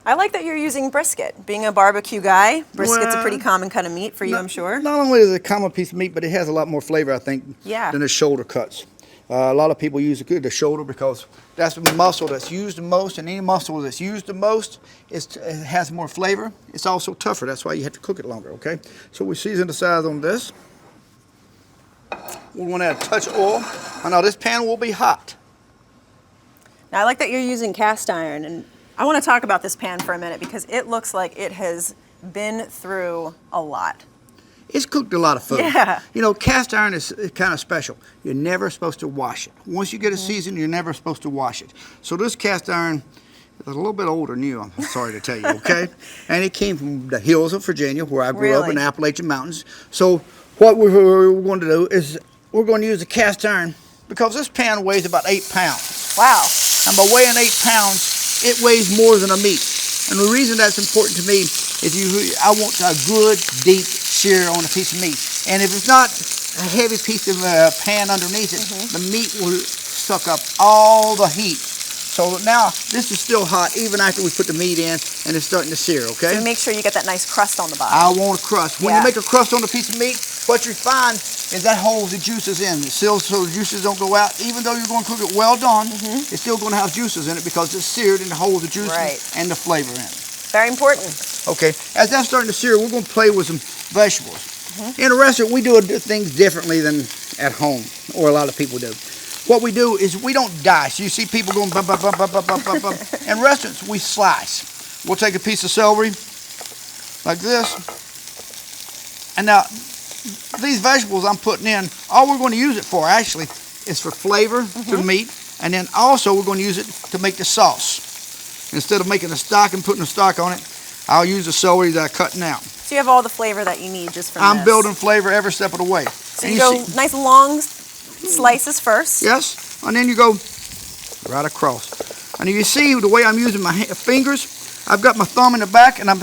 I like that you're using brisket. Being a barbecue guy, brisket's a pretty common cut of meat for you, I'm sure. Not only is it a common piece of meat, but it has a lot more flavor, I think, than the shoulder cuts. A lot of people use the shoulder because that's the muscle that's used the most, and any muscle that's used the most it has more flavor. It's also tougher. That's why you have to cook it longer, okay? So we season the sides on this. We want to add a touch of oil. Now this pan will be hot. Now I like that you're using cast iron, and I want to talk about this pan for a minute because it looks like it has been through a lot. It's cooked a lot of food. Yeah. You know, cast iron is kind of special. You're never supposed to wash it. Once you get it seasoned, you're never supposed to wash it. So this cast iron is a little bit older than you, I'm sorry to tell you, okay? And it came from the hills of Virginia, where I grew up in the Appalachian Mountains. So what we're going to do is we're going to use the cast iron because this pan weighs about 8 pounds. Wow. And by weighing 8 pounds, it weighs more than a meat. And the reason that's important to me is I want a good, deep sear on a piece of meat. And if it's not a heavy piece of pan underneath it, the meat will suck up all the heat. So now this is still hot even after we put the meat in and it's starting to sear, okay? So make sure you get that nice crust on the bottom. I want a crust. When you make a crust on a piece of meat, what you find is that holds the juices in. It seals so the juices don't go out. Even though you're going to cook it well done, it's still going to have juices in it because it's seared and it holds the juices and the flavor in. Very important. Okay, as that's starting to sear, we're going to play with some vegetables. In a restaurant, we do things differently than at home, or a lot of people do. What we do is we don't dice. You see people going bum, bum, bum, bum, bum, bum, bum, bum. In restaurants, we slice. We'll take a piece of celery like this. And now, these vegetables I'm putting in, all we're going to use it for actually is for flavor to the meat. And then also we're going to use it to make the sauce. Instead of making a stock and putting a stock on it, I'll use the celery that I cut now. So you have all the flavor that you need just from I'm building flavor every step of the way. So you go nice long slices first. Yes, and then you go right across. And you see the way I'm using my fingers, I've got my thumb in the back and I'm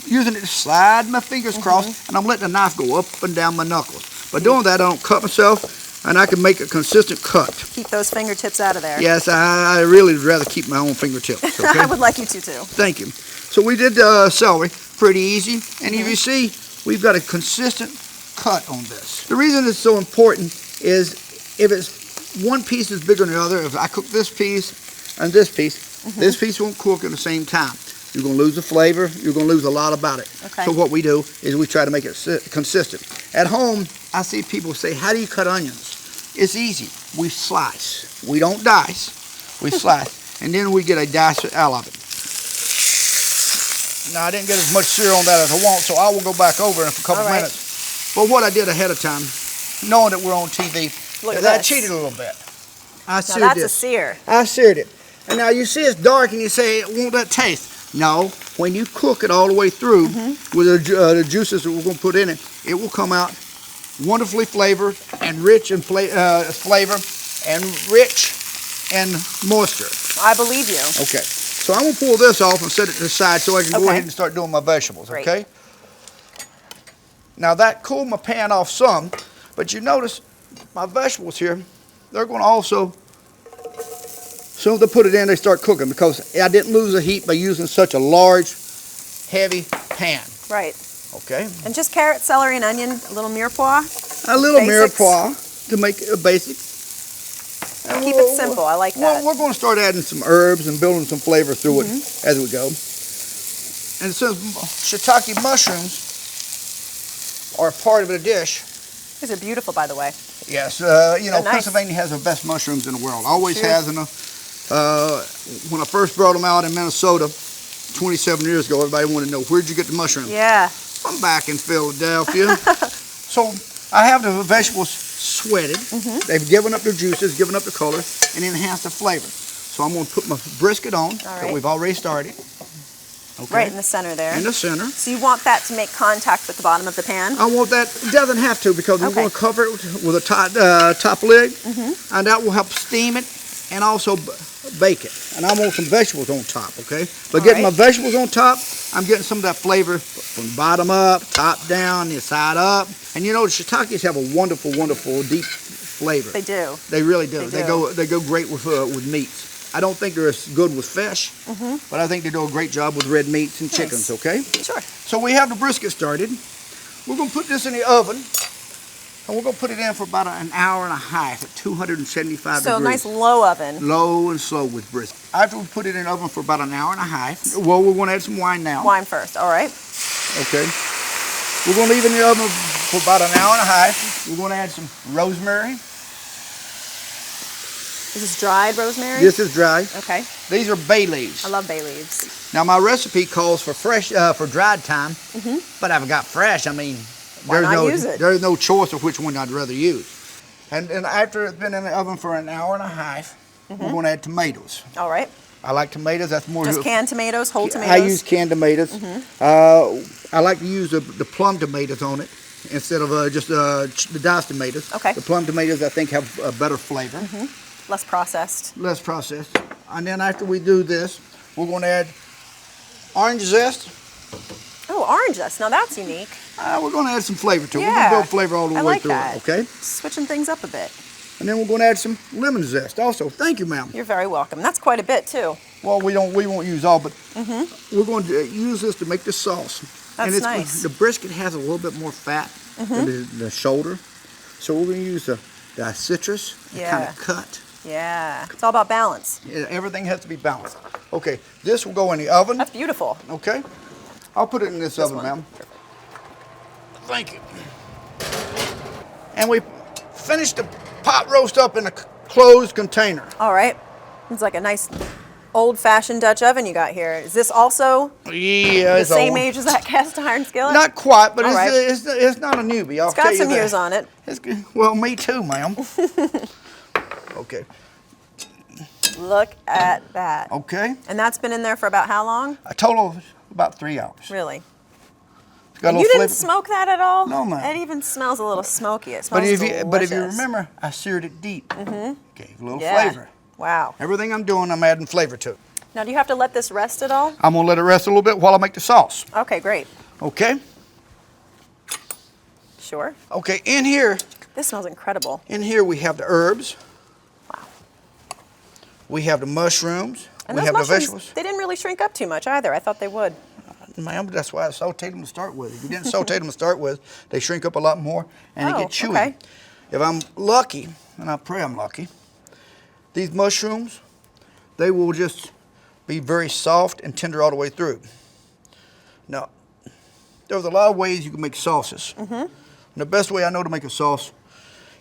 using it to slide my fingers across and I'm letting the knife go up and down my knuckles. By doing that, I don't cut myself and I can make a consistent cut. Keep those fingertips out of there. Yes, I really would rather keep my own fingertips. Okay? I would like you to too. Thank you. So we did celery, pretty easy. And if you see, we've got a consistent cut on this. The reason it's so important is if it's one piece is bigger than the other, if I cook this piece and this piece won't cook at the same time. You're going to lose the flavor. You're going to lose a lot about it. Okay. So what we do is we try to make it consistent. At home, I see people say, how do you cut onions? It's easy. We slice. We don't dice. We slice. And then we get a dice out of it. Now, I didn't get as much sear on that as I want, so I will go back over in a couple minutes. But what I did ahead of time, knowing that we're on TV, is I cheated a little bit. I seared now that's a sear. I seared it. And now you see it's dark and you say, won't that taste? No, when you cook it all the way through with the juices that we're going to put in it, it will come out wonderfully flavored and rich in flavor and rich and moisture. I believe you. Okay, so I'm going to pull this off and set it to the side so I can go ahead and start doing my vegetables, okay? Now that cooled my pan off some, but you notice my vegetables here, they're going to also, as soon as they put it in, they start cooking because I didn't lose the heat by using such a large, heavy pan. Right. Okay. And just carrot, celery, and onion, a little mirepoix. A little mirepoix to make it basic. And keep it simple. I like that. We're going to start adding some herbs and building some flavor through it as we go. And since shiitake mushrooms are part of the dish. These are beautiful, by the way. Yes, you know, Pennsylvania has the best mushrooms in the world. Always has. And when I first brought them out in Minnesota 27 years ago, everybody wanted to know, where'd you get the mushrooms? Yeah. I'm back in Philadelphia. So I have the vegetables sweated. They've given up their juices, given up the color, and enhanced the flavor. So I'm going to put my brisket on that we've already started. Okay. Right in the center there. In the center. So you want that to make contact with the bottom of the pan? I want that. It doesn't have to because we're going to cover it with a top lid, and that will help steam it and also bake it. And I want some vegetables on top, okay? But getting my vegetables on top, I'm getting some of that flavor from bottom up, top down, the side up. And you know, the shiitakes have a wonderful, wonderful deep flavor. They do. They really do. They go great with meats. I don't think they're as good with fish, but I think they do a great job with red meats and chickens, okay? Sure. So we have the brisket started. We're going to put this in the oven, and we're going to put it in for about an hour and a half at 275 degrees. So nice low oven. Low and slow with brisket. After we put it in the oven for about an hour and a half, well, we're going to add some wine now. Wine first, all right. Okay. We're going to leave it in the oven for about an hour and a half. We're going to add some rosemary. This is dried rosemary? This is dry. Okay. These are bay leaves. I love bay leaves. Now my recipe calls for fresh, for dried thyme, but I've got fresh. I mean, Why not use it? there's no choice of which one I'd rather use. And after it's been in the oven for an hour and a half, we're going to add tomatoes. All right. I like tomatoes. That's more. Just canned tomatoes, whole tomatoes? I use canned tomatoes. I like to use the plum tomatoes on it instead of just the diced tomatoes. Okay. The plum tomatoes I think have a better flavor. Less processed. Less processed. And then after we do this, we're going to add orange zest. Oh, orange zest. Now that's unique. We're going to add some flavor to it. Yeah. We're going to go flavor all the I way like through that. it, okay? Switching things up a bit. And then we're going to add some lemon zest also. Thank you, ma'am. You're very welcome. That's quite a bit too. Well, we won't use all, but we're going to use this to make the sauce. That's and nice. The brisket has a little bit more fat than the shoulder, so we're going to use the citrus to kind of cut. Yeah. It's all about balance. Yeah, everything has to be balanced. Okay, this will go in the oven. That's beautiful. Okay, I'll put it in this oven, one. ma'am. Thank you. And we finished the pot roast up in a closed container. All right. It's like a nice old-fashioned Dutch oven you got here. Is this also Yeah, the same age as that cast iron skillet? Not quite, but All right. it's not a newbie. I'll It's got tell you some that. years on it. It's good. Well, me too, ma'am. Okay. Look at that. Okay. And that's been in there for about how long? A total of about 3 hours. Really? It's got a And little you didn't flavor. smoke that at all? No, ma'am. It even smells a little smoky. It smells But if you delicious. remember, I seared it deep. Gave a little Yeah. flavor. Wow. Everything I'm doing, I'm adding flavor to it. Now, do you have to let this rest at all? I'm gonna let it rest a little bit while I make the sauce. Okay, great. Okay. Sure. Okay. In here This smells incredible. we have the herbs. Wow. We have the mushrooms. And we those have mushrooms, the vegetables. they didn't really shrink up too much either. I thought they would. Ma'am, that's why I sauteed them to start with. If you didn't saute them to start with, they shrink up a lot more and they get chewy. Okay. If I'm lucky, and I pray I'm lucky, these mushrooms, they will just be very soft and tender all the way through. Now, there's a lot of ways you can make sauces. And the best way I know to make a sauce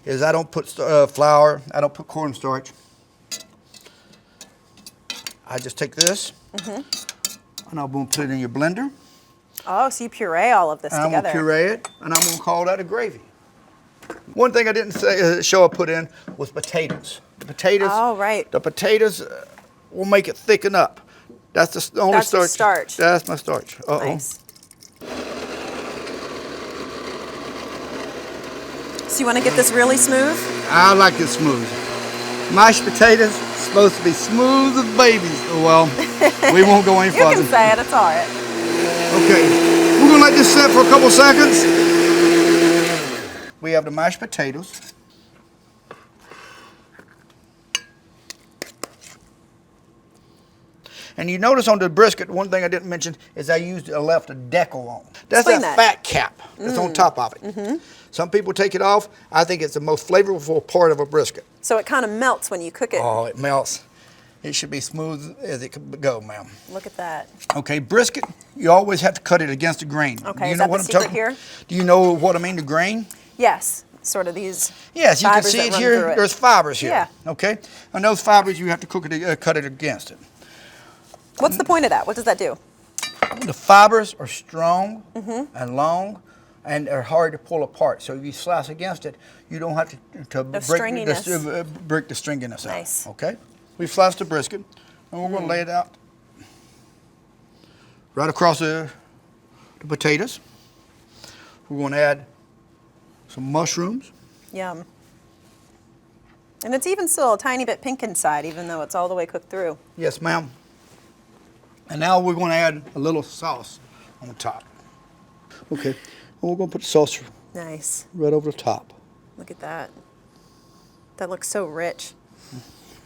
is I don't put flour, I don't put cornstarch. I just take this, and I'm going to put it in your blender. Oh, so you puree all of this And I'm together. going to puree it, and I'm going to call that a gravy. One thing I didn't say, show I put in was potatoes. The potatoes. Oh, right. The potatoes will make it thicken up. That's the only That's the starch. starch. That's my starch. Uh-oh. Nice. So you want to get this really smooth? I like it smooth. Mashed potatoes supposed to be smooth as babies. Well, we won't go any You further. can say it. It's all right. Okay, we're gonna let this set for a couple seconds. We have the mashed potatoes. And you notice on the brisket, one thing I didn't mention is I left a decal on. That's Explain that that. fat cap that's on top of it. Some people take it off. I think it's the most flavorful part of a brisket. So it kind of melts when you cook it. Oh, it melts. It should be smooth as it can go, ma'am. Look at that. Okay, brisket, you always have to cut it against the grain. Okay, you is know that what the I'm secret talking? here? Do you know what I mean, the grain? Yes. Sort of these Yes, you can fibers see that it run here. through it. There's fibers here. Yeah. Okay, and those fibers you have to cut it against it. What's the point of that? What does that do? The fibers are strong and long, and they're hard to pull apart. So if you slice against it, you don't have to break break the stringiness out. Nice. Okay, we've sliced the brisket, and we're going to lay it out right across the potatoes. We're going to add some mushrooms. Yum. And it's even still a tiny bit pink inside, even though it's all the way cooked through. Yes, ma'am. And now we're going to add a little sauce on the top. Okay, and we're going to put the sauce Nice. right over the top. Look at that. That looks so rich.